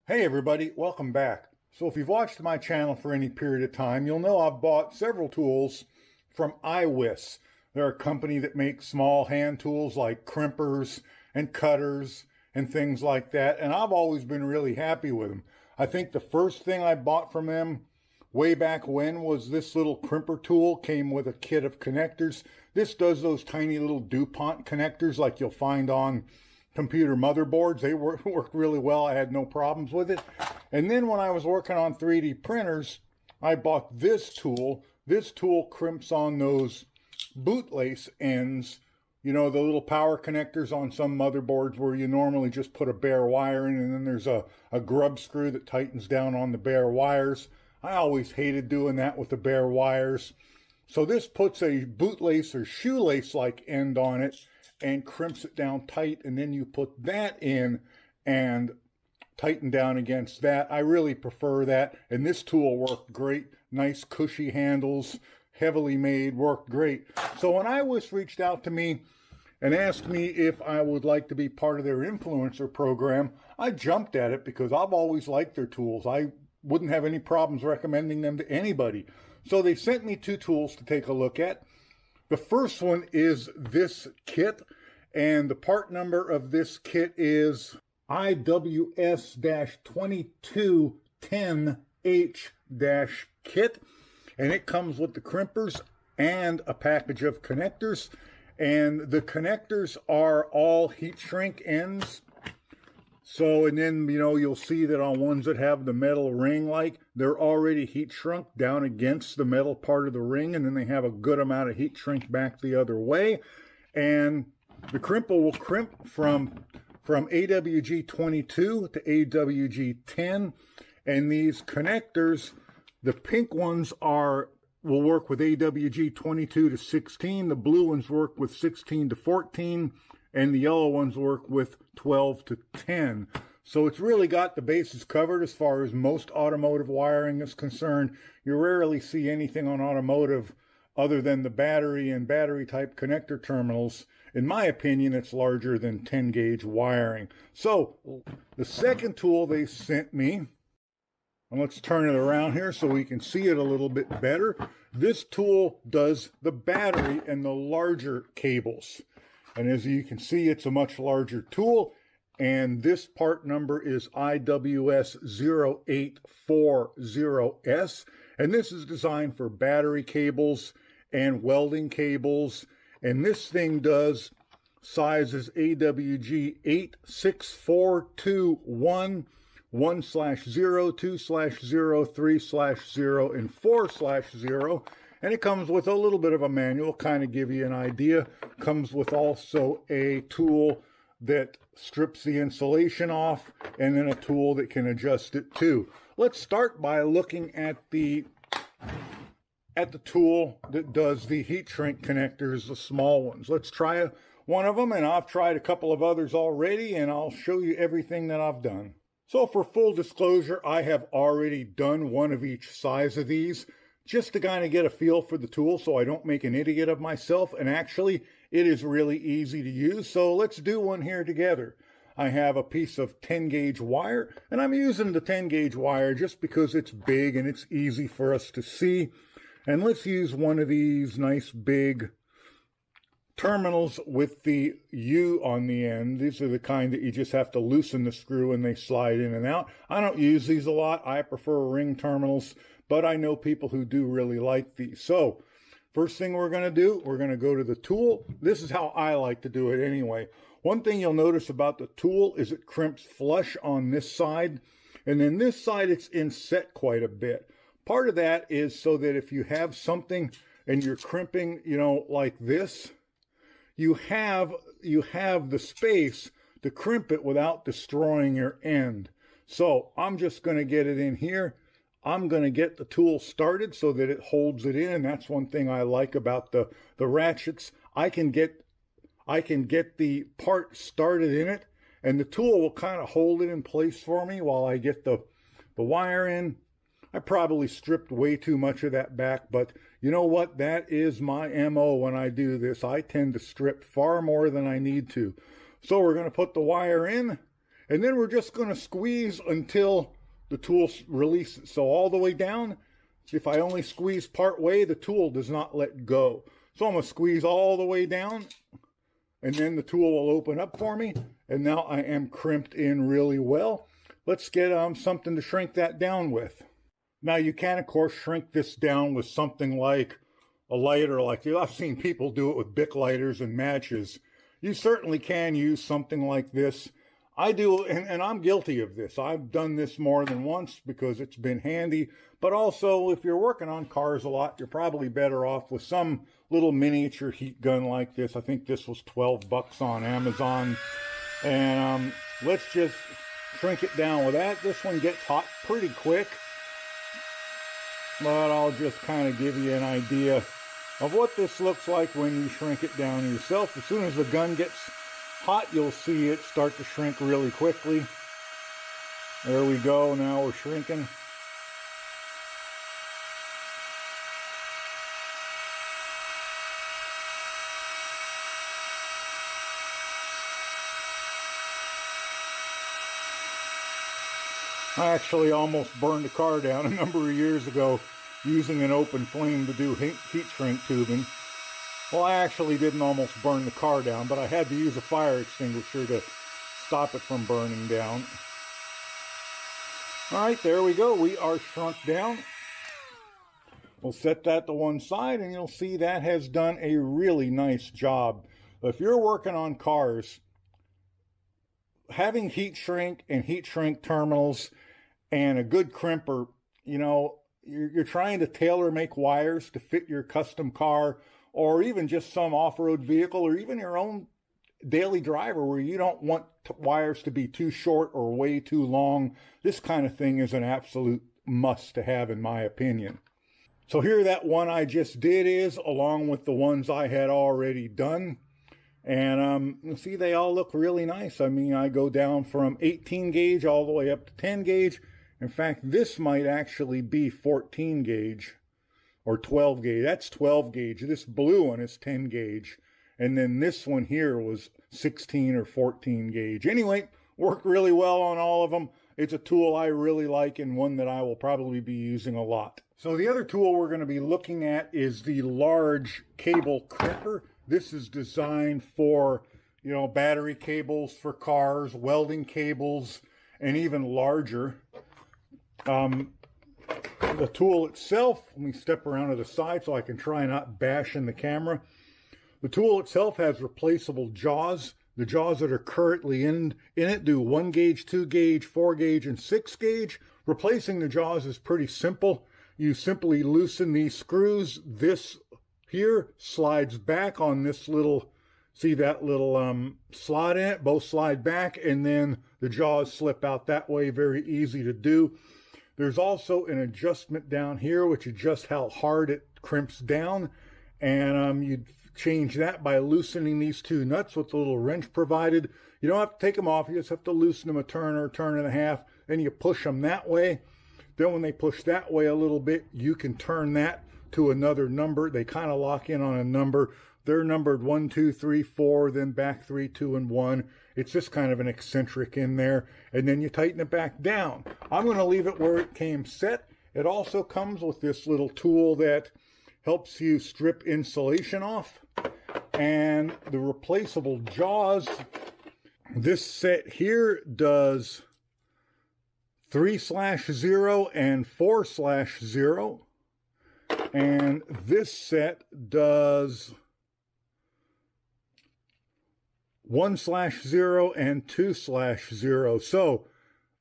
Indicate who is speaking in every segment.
Speaker 1: Hey everybody, welcome back. So if you've watched my channel for any period of time, you'll know I've bought several tools from IWISS. They're a company that makes small hand tools like crimpers and cutters and things like that, and I've always been really happy with them. I think the first thing I bought from them way back when was this little crimper tool. Came with a kit of connectors. This does those tiny little DuPont connectors like you'll find on computer motherboards. They worked really well. I had no problems with it. And then when I was working on 3D printers, I bought this tool. This tool crimps on those bootlace ends, you know, the little power connectors on some motherboards where you normally just put a bare wire in and then there's a grub screw that tightens down on the bare wires. I always hated doing that with the bare wires. So this puts a bootlace or shoelace-like end on it and crimps it down tight, and then you put that in and tighten down against that. I really prefer that, and this tool worked great. Nice cushy handles, heavily made, worked great. So when IWISS reached out to me and asked me if I would like to be part of their influencer program, I jumped at it because I've always liked their tools. I wouldn't have any problems recommending them to anybody. So they sent me two tools to take a look at. The first one is this kit, and the part number of this kit is IWS-2210H-kit, and it comes with the crimpers and a package of connectors, and the connectors are all heat shrink ends. So, and then, you know, you'll see that on ones that have the metal ring, like, they're already heat shrunk down against the metal part of the ring, and then they have a good amount of heat shrink back the other way. And the crimper will crimp from AWG 22 to AWG 10. And these connectors, the pink ones will work with AWG 22 to 16. The blue ones work with 16 to 14. And the yellow ones work with 12 to 10. So it's really got the bases covered as far as most automotive wiring is concerned. You rarely see anything on automotive other than the battery and battery type connector terminals. In my opinion, it's larger than 10 gauge wiring. So the second tool they sent me, and let's turn it around here so we can see it a little bit better. This tool does the battery and the larger cables. And as you can see, it's a much larger tool. And this part number is IWS-0840S. And this is designed for battery cables and welding cables. And this thing does sizes AWG 86421, 1/0, 2/0, 3/0, and 4/0. And it comes with a little bit of a manual, kind of give you an idea. Comes with also a tool that strips the insulation off, and then a tool that can adjust it too. Let's start by looking at the tool that does the heat shrink connectors, the small ones. Let's try one of them, and I've tried a couple of others already, and I'll show you everything that I've done. So for full disclosure, I have already done one of each size of these, just to kind of get a feel for the tool so I don't make an idiot of myself. And actually, it is really easy to use. So let's do one here together. I have a piece of 10 gauge wire, and I'm using the 10 gauge wire just because it's big and it's easy for us to see. And let's use one of these nice big terminals with the U on the end. These are the kind that you just have to loosen the screw and they slide in and out. I don't use these a lot. I prefer ring terminals, but I know people who do really like these. So first thing we're going to do, we're going to go to the tool. This is how I like to do it anyway. One thing you'll notice about the tool is it crimps flush on this side, and then this side it's inset quite a bit. Part of that is so that if you have something and you're crimping, you know, like this, you have the space to crimp it without destroying your end. So I'm just going to get it in here. I'm going to get the tool started so that it holds it in, and that's one thing I like about the ratchets. I can get the part started in it, and the tool will kind of hold it in place for me while I get the wire in. I probably stripped way too much of that back, but you know what? That is my MO when I do this. I tend to strip far more than I need to. So we're going to put the wire in, And then we're just going to squeeze until the tool releases. So all the way down, if I only squeeze part way, the tool does not let go. So I'm going to squeeze all the way down, and then the tool will open up for me. And now I am crimped in really well. Let's get something to shrink that down with. Now you can, of course, shrink this down with something like a lighter. Like I've seen people do it with Bic lighters and matches. You certainly can use something like this. I do, and I'm guilty of this. I've done this more than once because it's been handy. But also, if you're working on cars a lot, you're probably better off with some little miniature heat gun like this. I think this was 12 bucks on Amazon. And let's just shrink it down with that. This one gets hot pretty quick. But I'll just kind of give you an idea of what this looks like when you shrink it down yourself. As soon as the gun gets hot, you'll see it start to shrink really quickly. There we go. Now we're shrinking. I actually almost burned a car down a number of years ago using an open flame to do heat shrink tubing. Well, I actually didn't almost burn the car down, but I had to use a fire extinguisher to stop it from burning down. All right, there we go. We are shrunk down. We'll set that to one side, and you'll see that has done a really nice job. If you're working on cars, having heat shrink and heat shrink terminals and a good crimper, you know, you're trying to tailor make wires to fit your custom car, or even just some off-road vehicle, or even your own daily driver where you don't want wires to be too short or way too long. This kind of thing is an absolute must to have, in my opinion. So here that one I just did is, along with the ones I had already done. And you see, they all look really nice. I mean, I go down from 18 gauge all the way up to 10 gauge. In fact, this might actually be 14 gauge or 12 gauge. That's 12 gauge. This blue one is 10 gauge. And then this one here was 16 or 14 gauge. Anyway, worked really well on all of them. It's a tool I really like and one that I will probably be using a lot. So the other tool we're going to be looking at is the large cable crimper. This is designed for, you know, battery cables for cars, welding cables, and even larger. The tool itself, let me step around to the side so I can try not bash in the camera. The tool itself has replaceable jaws. The jaws that are currently in it do 1 gauge, 2 gauge, 4 gauge, and 6 gauge. Replacing the jaws is pretty simple. You simply loosen these screws. This here slides back on this little, see that little slot in it? Both slide back, and then the jaws slip out that way. Very easy to do. There's also an adjustment down here which adjusts how hard it crimps down, and you'd change that by loosening these two nuts with the little wrench provided. You don't have to take them off. You just have to loosen them a turn or a turn and a half. Then you push them that way. Then when they push that way a little bit, you can turn that to another number. They kind of lock in on a number. They're numbered 1, 2, 3, 4, then back 3, 2, and 1. It's just kind of an eccentric in there. And then you tighten it back down. I'm going to leave it where it came set. It also comes with this little tool that helps you strip insulation off. And the replaceable jaws, this set here does 3/0 and 4/0. And this set does 1/0 and 2/0. So,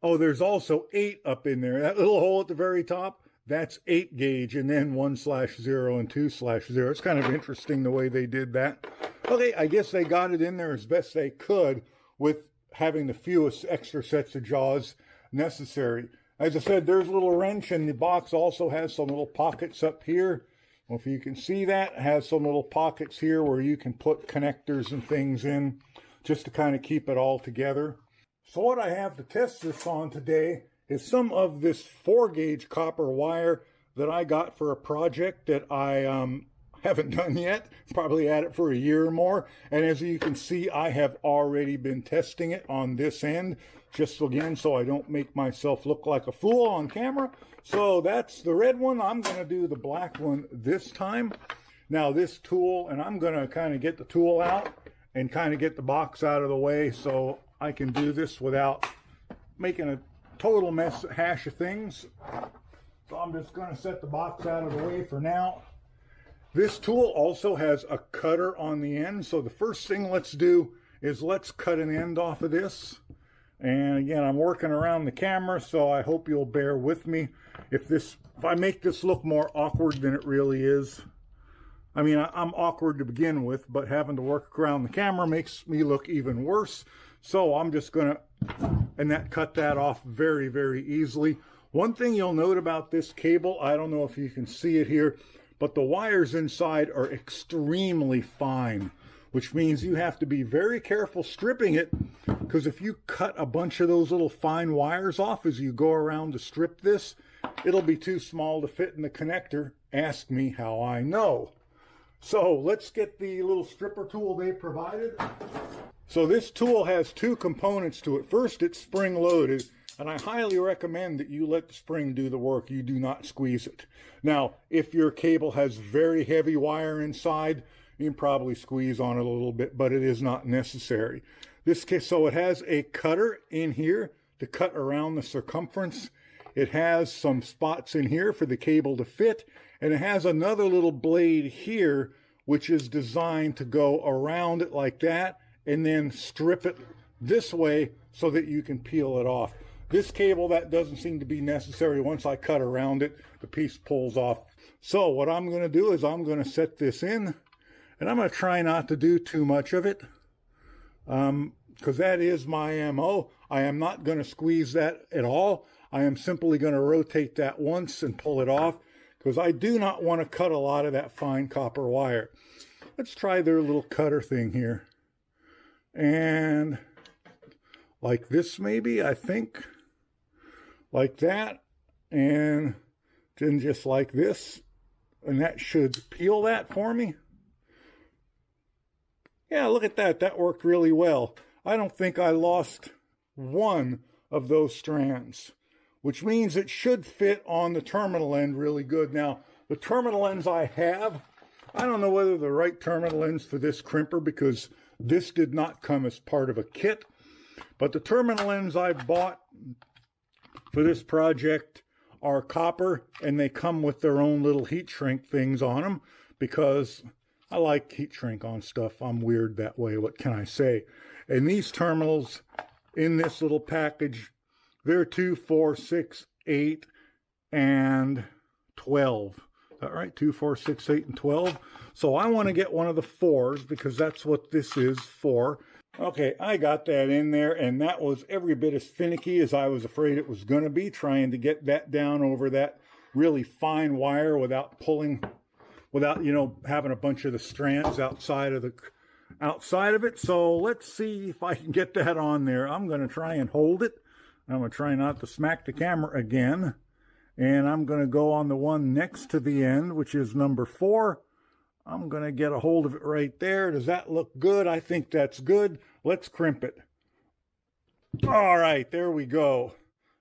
Speaker 1: oh, there's also 8 up in there. That little hole at the very top, that's 8 gauge, and then 1/0 and 2/0. It's kind of interesting the way they did that. Okay, I guess they got it in there as best they could with having the fewest extra sets of jaws necessary. As I said, there's a little wrench, and the box also has some little pockets up here. Well, if you can see that, it has some little pockets here where you can put connectors and things in just to kind of keep it all together. So what I have to test this on today is some of this 4 gauge copper wire that I got for a project that I haven't done yet. Probably had it for a year or more. And as you can see, I have already been testing it on this end. just again so I don't make myself look like a fool on camera. So that's the red one. I'm going to do the black one this time. Now this tool, and I'm going to kind of get the tool out and kind of get the box out of the way so I can do this without making a total hash of things. So I'm just going to set the box out of the way for now. This tool also has a cutter on the end. So the first thing let's do is let's cut an end off of this. And again, I'm working around the camera, so I hope you'll bear with me. If I make this look more awkward than it really is. I mean, I'm awkward to begin with, but having to work around the camera makes me look even worse. So I'm just going to cut that off very, very easily. One thing you'll note about this cable, I don't know if you can see it here, but the wires inside are extremely fine, which means you have to be very careful stripping it, because if you cut a bunch of those little fine wires off as you go around to strip this, it'll be too small to fit in the connector. Ask me how I know. So let's get the little stripper tool they provided. So this tool has two components to it. First, it's spring loaded, and I highly recommend that you let the spring do the work. You do not squeeze it. Now, if your cable has very heavy wire inside, you can probably squeeze on it a little bit, but it is not necessary. So it has a cutter in here to cut around the circumference. It has some spots in here for the cable to fit, and it has another little blade here which is designed to go around it like that and then strip it this way so that you can peel it off. This cable, that doesn't seem to be necessary. Once I cut around it, the piece pulls off. So what I'm going to do is I'm going to set this in, and I'm going to try not to do too much of it, because that is my MO. I am not going to squeeze that at all. I am simply going to rotate that once and pull it off, because I do not want to cut a lot of that fine copper wire. Let's try their little cutter thing here. And like this maybe, I think. Like that. And then just like this. And that should peel that for me. Yeah, look at that. That worked really well. I don't think I lost one of those strands, which means it should fit on the terminal end really good. Now, the terminal ends I have, I don't know whether the right terminal ends for this crimper, because this did not come as part of a kit. But the terminal ends I bought for this project are copper, and they come with their own little heat shrink things on them, because I like heat shrink on stuff. I'm weird that way. What can I say? And these terminals in this little package, they're 2, 4, 6, 8, and 12. Is that right? 2, 4, 6, 8, and 12. So I want to get one of the 4s, because that's what this is for. Okay, I got that in there, and that was every bit as finicky as I was afraid it was going to be, trying to get that down over that really fine wire without pulling, without, you know, having a bunch of the strands outside of it. So let's see if I can get that on there. I'm going to try and hold it. I'm going to try not to smack the camera again. And I'm going to go on the one next to the end, which is number 4. I'm going to get a hold of it right there. Does that look good? I think that's good. Let's crimp it. All right, there we go.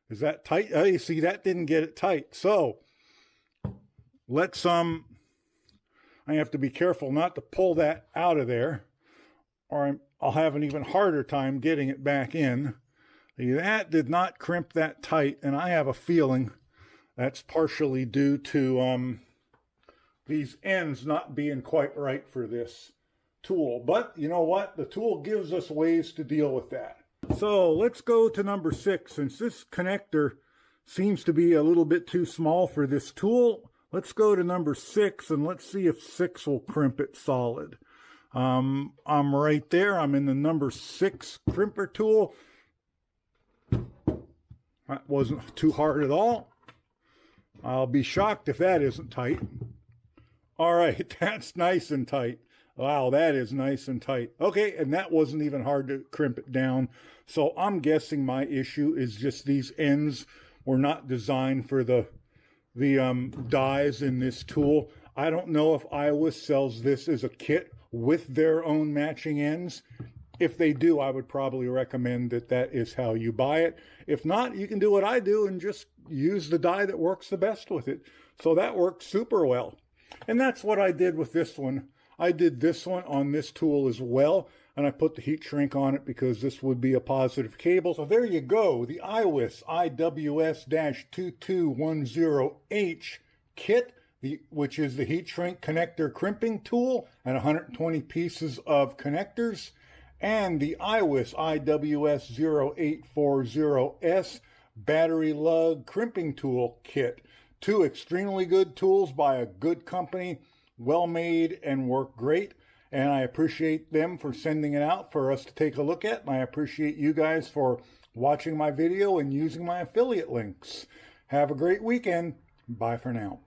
Speaker 1: Is that tight? Oh, you see, that didn't get it tight. So let's, I have to be careful not to pull that out of there, or I'll have an even harder time getting it back in. That did not crimp that tight, and I have a feeling that's partially due to these ends not being quite right for this tool. But you know what? The tool gives us ways to deal with that. So let's go to number 6. Since this connector seems to be a little bit too small for this tool, let's go to number 6 and let's see if 6 will crimp it solid. I'm right there. I'm in the number 6 crimper tool. That wasn't too hard at all. I'll be shocked if that isn't tight. All right, that's nice and tight. Wow, that is nice and tight. Okay, and that wasn't even hard to crimp it down. So I'm guessing my issue is just these ends were not designed for the dies in this tool. I don't know if IWISS sells this as a kit with their own matching ends. If they do, I would probably recommend that that is how you buy it. If not, you can do what I do and just use the die that works the best with it. So that worked super well. And that's what I did with this one. I did this one on this tool as well, and I put the heat shrink on it because this would be a positive cable. So there you go, the IWISS IWS-2210H kit, which is the heat shrink connector crimping tool and 120 pieces of connectors, and the IWISS IWS-0840S battery lug crimping tool kit. Two extremely good tools by a good company, well made and work great. And I appreciate them for sending it out for us to take a look at. And I appreciate you guys for watching my video and using my affiliate links. Have a great weekend. Bye for now.